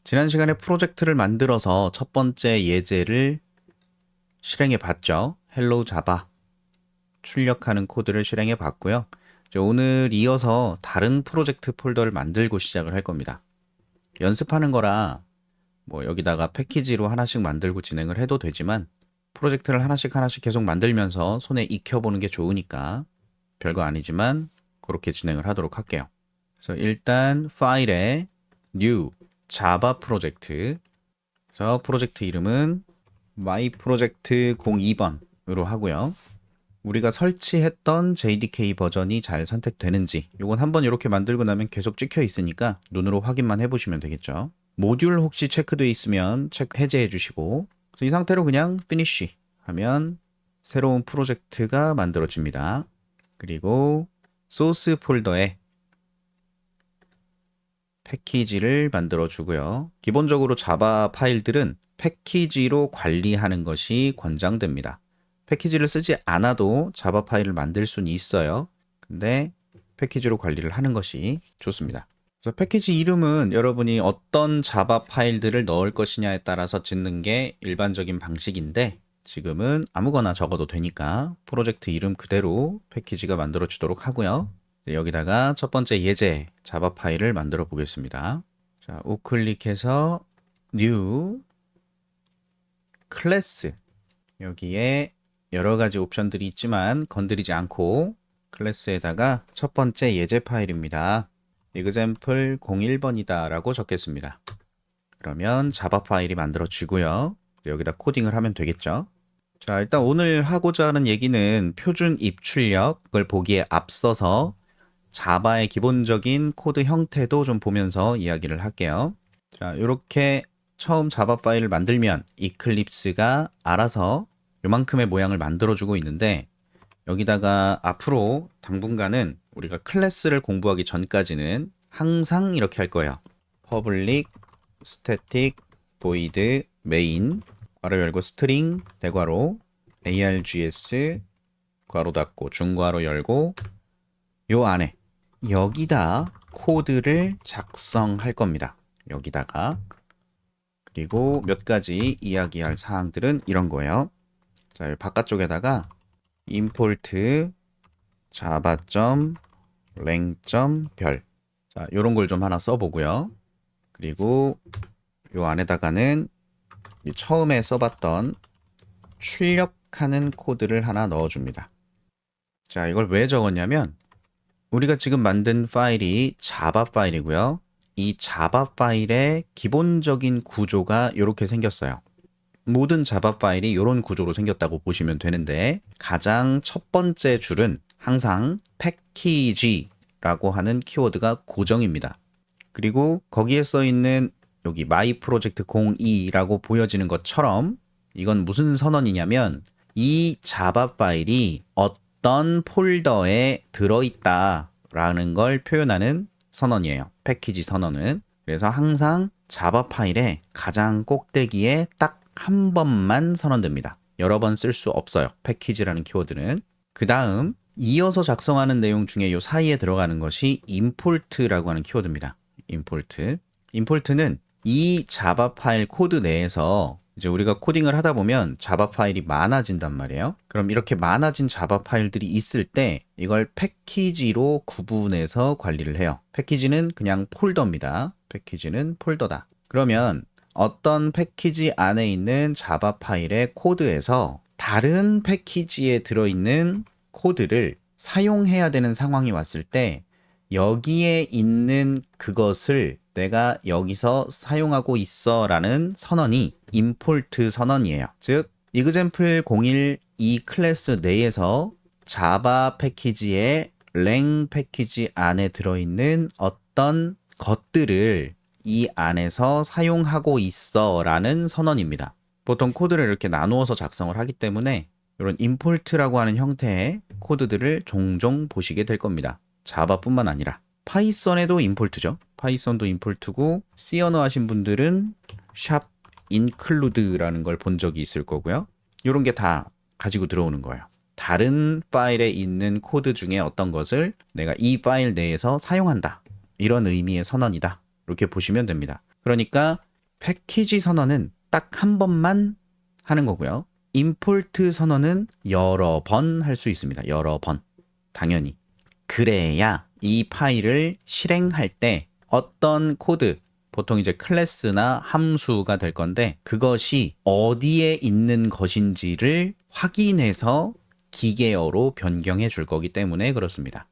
지난 시간에 프로젝트를 만들어서 첫 번째 예제를 실행해 봤죠. 헬로우 자바 출력하는 코드를 실행해 봤고요. 이제 오늘 이어서 다른 프로젝트 폴더를 만들고 시작을 할 겁니다. 연습하는 거라 여기다가 패키지로 하나씩 만들고 진행을 해도 되지만 프로젝트를 하나씩 계속 만들면서 손에 익혀보는 게 좋으니까 별거 아니지만 그렇게 진행을 하도록 할게요. 그래서 일단 파일에 new 자바 프로젝트, 그래서 프로젝트 이름은 my project 02번으로 하고요. 우리가 설치했던 JDK 버전이 잘 선택되는지 이건 한번 이렇게 만들고 나면 계속 찍혀 있으니까 눈으로 확인만 해보시면 되겠죠. 모듈 혹시 체크되어 있으면 해제해 주시고, 이 상태로 그냥 finish 하면 새로운 프로젝트가 만들어집니다. 그리고 소스 폴더에 패키지를 만들어 주고요. 기본적으로 자바 파일들은 패키지로 관리하는 것이 권장됩니다. 패키지를 쓰지 않아도 자바 파일을 만들 수는 있어요. 근데 패키지로 관리를 하는 것이 좋습니다. 그래서 패키지 이름은 여러분이 어떤 자바 파일들을 넣을 것이냐에 따라서 짓는 게 일반적인 방식인데, 지금은 아무거나 적어도 되니까 프로젝트 이름 그대로 패키지가 만들어지도록 하고요. 여기다가 첫 번째 예제 자바 파일을 만들어 보겠습니다. 자, 우클릭해서 new 클래스, 여기에 여러 가지 옵션들이 있지만 건드리지 않고 클래스에다가 첫 번째 예제 파일입니다. example 01번이다 라고 적겠습니다. 그러면 자바 파일이 만들어지고요. 여기다 코딩을 하면 되겠죠. 자, 일단 오늘 하고자 하는 얘기는 표준 입출력을 보기에 앞서서 자바의 기본적인 코드 형태도 좀 보면서 이야기를 할게요. 자, 이렇게 처음 자바 파일을 만들면 이클립스가 알아서 요만큼의 모양을 만들어주고 있는데, 여기다가 앞으로 당분간은 우리가 클래스를 공부하기 전까지는 항상 이렇게 할 거예요. public static void main 괄호 열고 string 대괄호 args 괄호 닫고 중괄호 열고 요 안에 여기다 코드를 작성할 겁니다. 여기다가. 그리고 몇 가지 이야기할 사항들은 이런 거예요. 자, 여기 바깥쪽에다가 import java.lang.별, 자, 요런 걸 좀 하나 써보고요. 그리고 요 안에다가는 처음에 써봤던 출력하는 코드를 하나 넣어줍니다. 자, 이걸 왜 적었냐면 우리가 지금 만든 파일이 자바 파일이고요. 이 자바 파일의 기본적인 구조가 이렇게 생겼어요. 모든 자바 파일이 이런 구조로 생겼다고 보시면 되는데, 가장 첫 번째 줄은 항상 패키지라고 하는 키워드가 고정입니다. 그리고 거기에 써 있는 여기 my project 02라고 보여지는 것처럼 이건 무슨 선언이냐면 이 자바 파일이 어떤 폴더에 들어있다라는 걸 표현하는 선언이에요. 패키지 선언은. 그래서 항상 자바 파일의 가장 꼭대기에 딱 한 번만 선언됩니다. 여러 번 쓸 수 없어요. 패키지라는 키워드는. 그 다음 이어서 작성하는 내용 중에 이 사이에 들어가는 것이 import라고 하는 키워드입니다. import는 이 자바 파일 코드 내에서 이제 우리가 코딩을 하다 보면 자바 파일이 많아진단 말이에요. 그럼 이렇게 많아진 자바 파일들이 있을 때 이걸 패키지로 구분해서 관리를 해요. 패키지는 그냥 폴더입니다. 패키지는 폴더다. 그러면 어떤 패키지 안에 있는 자바 파일의 코드에서 다른 패키지에 들어있는 코드를 사용해야 되는 상황이 왔을 때 여기에 있는 그것을 내가 여기서 사용하고 있어 라는 선언이 import 선언이에요. 즉 example 01 이 클래스 내에서 자바 패키지의 lang 패키지 안에 들어있는 어떤 것들을 이 안에서 사용하고 있어 라는 선언입니다. 보통 코드를 이렇게 나누어서 작성을 하기 때문에 이런 import라고 하는 형태의 코드들을 종종 보시게 될 겁니다. 자바뿐만 아니라 파이썬에도 import죠. 파이썬도 import고, C 언어 하신 분들은 샵 include라는 걸 본 적이 있을 거고요. 이런 게 다 가지고 들어오는 거예요. 다른 파일에 있는 코드 중에 어떤 것을 내가 이 파일 내에서 사용한다. 이런 의미의 선언이다. 이렇게 보시면 됩니다. 그러니까 패키지 선언은 딱 한 번만 하는 거고요. 임포트 선언은 여러 번 할 수 있습니다. 여러 번. 당연히. 그래야 이 파일을 실행할 때 어떤 코드, 보통 이제 클래스나 함수가 될 건데 그것이 어디에 있는 것인지를 확인해서 기계어로 변경해 줄 거기 때문에 그렇습니다.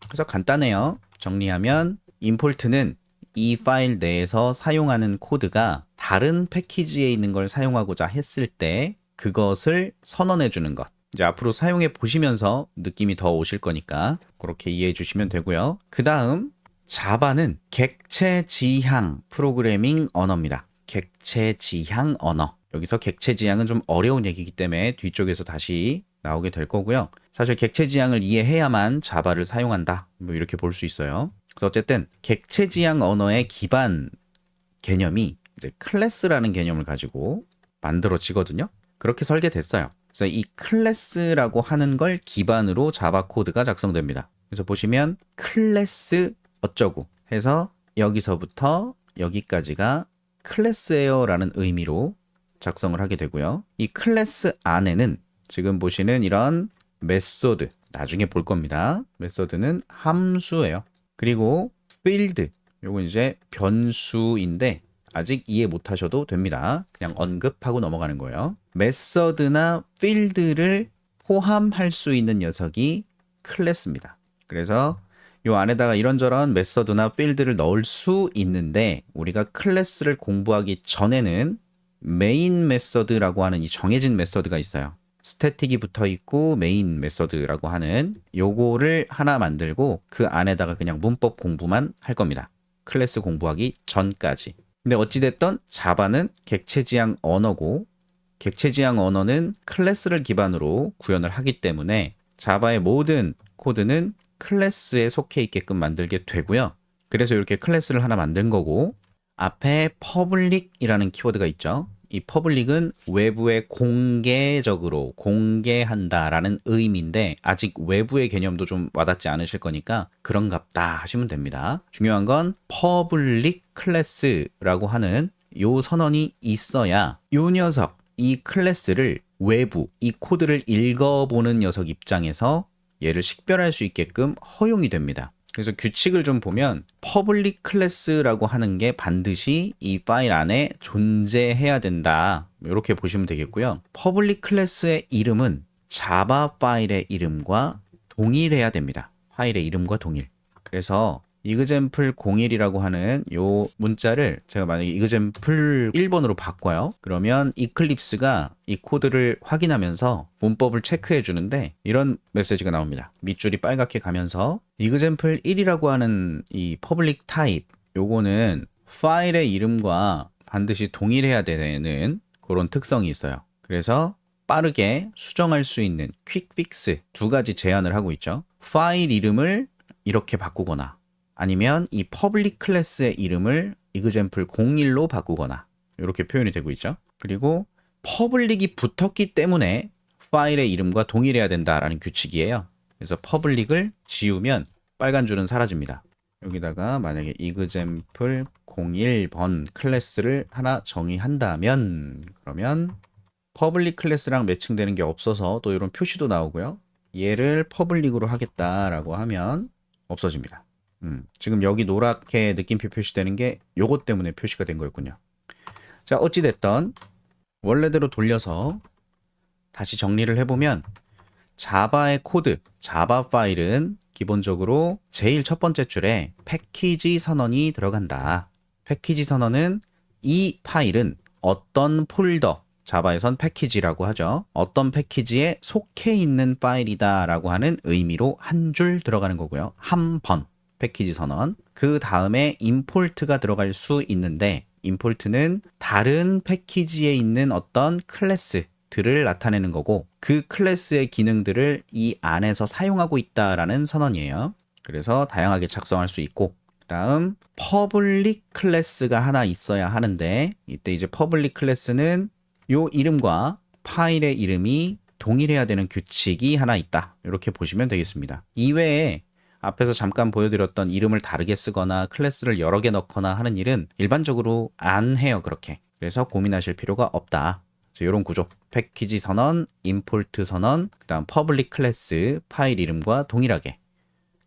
그래서 간단해요. 정리하면 임포트는 이 파일 내에서 사용하는 코드가 다른 패키지에 있는 걸 사용하고자 했을 때 그것을 선언해 주는 것. 이제 앞으로 사용해 보시면서 느낌이 더 오실 거니까 그렇게 이해해 주시면 되고요. 그 다음 자바는 객체지향 프로그래밍 언어입니다. 객체지향 언어. 여기서 객체지향은 좀 어려운 얘기이기 때문에 뒤쪽에서 다시 나오게 될 거고요. 사실 객체지향을 이해해야만 자바를 사용한다. 뭐 이렇게 볼 수 있어요. 그래서 어쨌든 객체지향 언어의 기반 개념이 이제 클래스라는 개념을 가지고 만들어지거든요. 그렇게 설계됐어요. 그래서 이 클래스라고 하는 걸 기반으로 자바 코드가 작성됩니다. 그래서 보시면 클래스 어쩌고 해서 여기서부터 여기까지가 클래스예요 라는 의미로 작성을 하게 되고요. 이 클래스 안에는 지금 보시는 이런 메소드, 나중에 볼 겁니다. 메소드는 함수예요. 그리고 필드, 요건 이제 변수인데 아직 이해 못 하셔도 됩니다. 그냥 언급하고 넘어가는 거예요. 메서드나 필드를 포함할 수 있는 녀석이 클래스입니다. 그래서 요 안에다가 이런저런 메서드나 필드를 넣을 수 있는데 우리가 클래스를 공부하기 전에는 메인 메서드라고 하는 이 정해진 메서드가 있어요. 스태틱이 붙어 있고 메인 메서드라고 하는 요거를 하나 만들고 그 안에다가 그냥 문법 공부만 할 겁니다. 클래스 공부하기 전까지. 근데 어찌됐든 자바는 객체지향 언어고 객체지향 언어는 클래스를 기반으로 구현을 하기 때문에 자바의 모든 코드는 클래스에 속해 있게끔 만들게 되고요. 그래서 이렇게 클래스를 하나 만든 거고 앞에 public이라는 키워드가 있죠. 이 public은 외부에 공개적으로 공개한다라는 의미인데 아직 외부의 개념도 좀 와닿지 않으실 거니까 그런갑다 하시면 됩니다. 중요한 건 public class라고 하는 요 선언이 있어야 요 녀석, 이 클래스를 외부, 이 코드를 읽어보는 녀석 입장에서 얘를 식별할 수 있게끔 허용이 됩니다. 그래서 규칙을 좀 보면 퍼블릭 클래스라고 하는 게 반드시 이 파일 안에 존재해야 된다. 이렇게 보시면 되겠고요. 퍼블릭 클래스의 이름은 자바 파일의 이름과 동일해야 됩니다. 파일의 이름과 동일. 그래서 example 01이라고 하는 요 문자를 제가 만약에 example 1번으로 바꿔요. 그러면 이클립스가 이 코드를 확인하면서 문법을 체크해 주는데 이런 메시지가 나옵니다. 밑줄이 빨갛게 가면서 example 1이라고 하는 이 public type 요거는 파일의 이름과 반드시 동일해야 되는 그런 특성이 있어요. 그래서 빠르게 수정할 수 있는 퀵 픽스 두 가지 제안을 하고 있죠. 파일 이름을 이렇게 바꾸거나 아니면 이 퍼블릭 클래스의 이름을 example 01로 바꾸거나 이렇게 표현이 되고 있죠. 그리고 퍼블릭이 붙었기 때문에 파일의 이름과 동일해야 된다라는 규칙이에요. 그래서 퍼블릭을 지우면 빨간 줄은 사라집니다. 여기다가 만약에 example 01번 클래스를 하나 정의한다면 그러면 퍼블릭 클래스랑 매칭되는 게 없어서 또 이런 표시도 나오고요. 얘를 퍼블릭으로 하겠다라고 하면 없어집니다. 지금 여기 노랗게 느낌표 표시되는 게 요것 때문에 표시가 된 거였군요. 자, 어찌됐든 원래대로 돌려서 다시 정리를 해보면 자바의 코드, 자바 파일은 기본적으로 제일 첫 번째 줄에 패키지 선언이 들어간다. 패키지 선언은 이 파일은 어떤 폴더, 자바에선 패키지라고 하죠. 어떤 패키지에 속해 있는 파일이다 라고 하는 의미로 한 줄 들어가는 거고요. 한 번. 패키지 선언. 그 다음에 임포트가 들어갈 수 있는데 임포트는 다른 패키지에 있는 어떤 클래스들을 나타내는 거고 그 클래스의 기능들을 이 안에서 사용하고 있다라는 선언이에요. 그래서 다양하게 작성할 수 있고 다음 퍼블릭 클래스가 하나 있어야 하는데 이때 이제 퍼블릭 클래스는 요 이름과 파일의 이름이 동일해야 되는 규칙이 하나 있다. 이렇게 보시면 되겠습니다. 이외에 앞에서 잠깐 보여드렸던 이름을 다르게 쓰거나 클래스를 여러 개 넣거나 하는 일은 일반적으로 안 해요, 그렇게. 그래서 고민하실 필요가 없다. 이런 구조. 패키지 선언, 임포트 선언, 그 다음 퍼블릭 클래스, 파일 이름과 동일하게.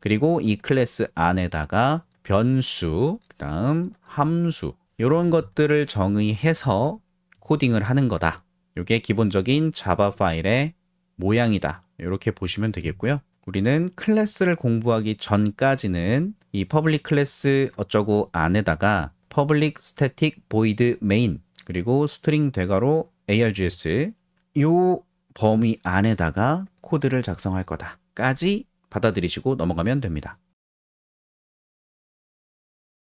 그리고 이 클래스 안에다가 변수, 그 다음 함수, 이런 것들을 정의해서 코딩을 하는 거다. 이게 기본적인 자바 파일의 모양이다. 이렇게 보시면 되겠고요. 우리는 클래스를 공부하기 전까지는 이 퍼블릭 클래스 어쩌고 안에다가 퍼블릭 스태틱 보이드 메인 그리고 스트링 대괄호 args 요 범위 안에다가 코드를 작성할 거다까지 받아들이시고 넘어가면 됩니다.